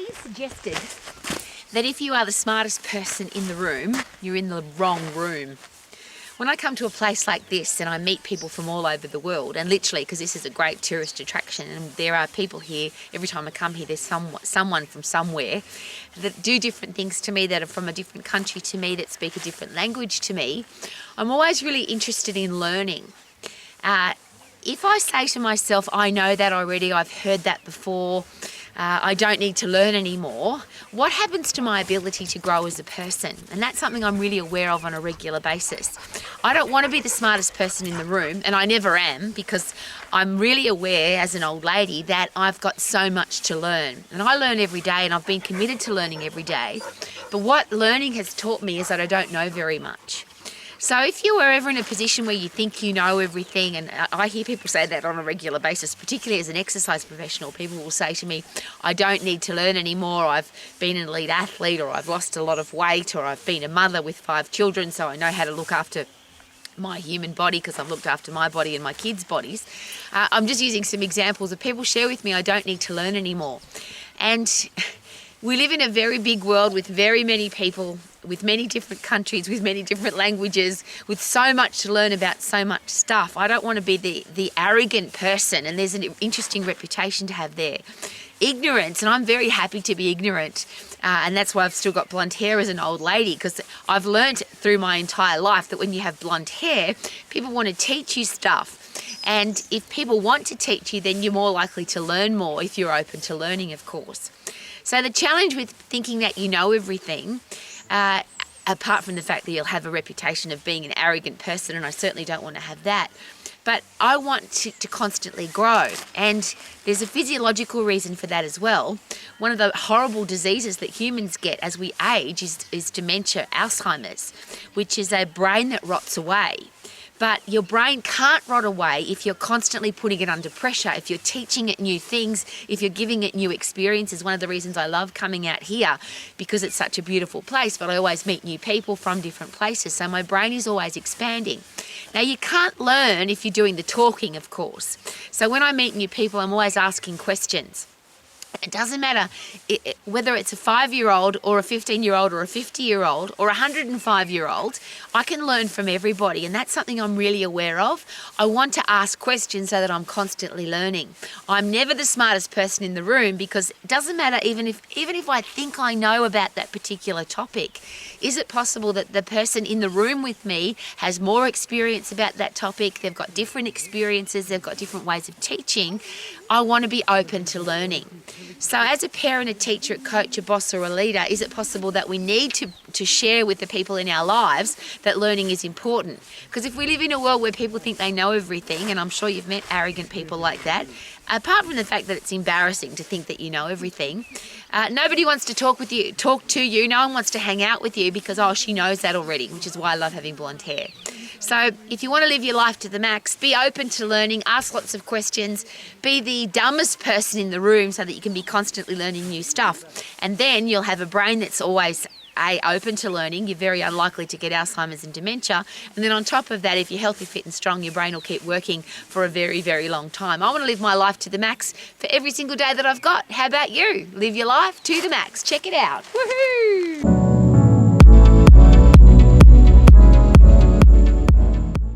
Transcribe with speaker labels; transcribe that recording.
Speaker 1: somebody suggested that if you are the smartest person in the room, you're in the wrong room. When I come to a place like this and I meet people from all over the world, and literally, because this is a great tourist attraction and there are people here, every time I come here there's someone from somewhere that do different things to me, that are from a different country to me, that speak a different language to me, I'm always really interested in learning. If I say to myself, I know that already, I've heard that before, I don't need to learn anymore, what happens to my ability to grow as a person? And that's something I'm really aware of on a regular basis. I don't want to be the smartest person in the room, and I never am, because I'm really aware as an old lady that I've got so much to learn. And I learn every day, and I've been committed to learning every day. But what learning has taught me is that I don't know very much. So if you were ever in a position where you think you know everything, and I hear people say that on a regular basis, particularly as an exercise professional, people will say to me, I don't need to learn anymore, I've been an elite athlete, or I've lost a lot of weight, or I've been a mother with 5 children, so I know how to look after my human body because I've looked after my body and my kids' bodies. I'm just using some examples of people share with me, I don't need to learn anymore. And we live in a very big world with very many people, with many different countries, with many different languages, with so much to learn about so much stuff. I don't want to be the arrogant person, and there's an interesting reputation to have there. Ignorance, and I'm very happy to be ignorant, and that's why I've still got blonde hair as an old lady, because I've learnt through my entire life that when you have blonde hair, people want to teach you stuff. And if people want to teach you, then you're more likely to learn more if you're open to learning, of course. So the challenge with thinking that you know everything, apart from the fact that you'll have a reputation of being an arrogant person, and I certainly don't want to have that, but I want to constantly grow. And there's a physiological reason for that as well. One of the horrible diseases that humans get as we age is dementia, Alzheimer's, which is a brain that rots away. But your brain can't rot away if you're constantly putting it under pressure, if you're teaching it new things, if you're giving it new experiences. One of the reasons I love coming out here, because it's such a beautiful place, but I always meet new people from different places, so my brain is always expanding. Now, you can't learn if you're doing the talking, of course. So when I meet new people, I'm always asking questions. It doesn't matter whether it's a 5-year-old or a 15-year-old or a 50-year-old or a 105-year-old, I can learn from everybody, and that's something I'm really aware of. I want to ask questions so that I'm constantly learning. I'm never the smartest person in the room, because it doesn't matter even if I think I know about that particular topic. Is it possible that the person in the room with me has more experience about that topic? They've got different experiences, they've got different ways of teaching. I want to be open to learning. So as a parent, a teacher, a coach, a boss or a leader, is it possible that we need to share with the people in our lives that learning is important? Because if we live in a world where people think they know everything, and I'm sure you've met arrogant people like that, apart from the fact that it's embarrassing to think that you know everything, nobody wants to talk to you, no one wants to hang out with you because, oh, she knows that already, which is why I love having blonde hair. So if you want to live your life to the max, be open to learning, ask lots of questions, be the dumbest person in the room so that you can be constantly learning new stuff. And then you'll have a brain that's always open to learning. You're very unlikely to get Alzheimer's and dementia. And then on top of that, if you're healthy, fit and strong, your brain will keep working for a very, very long time. I want to live my life to the max for every single day that I've got. How about you? Live your life to the max. Check it out. Woohoo!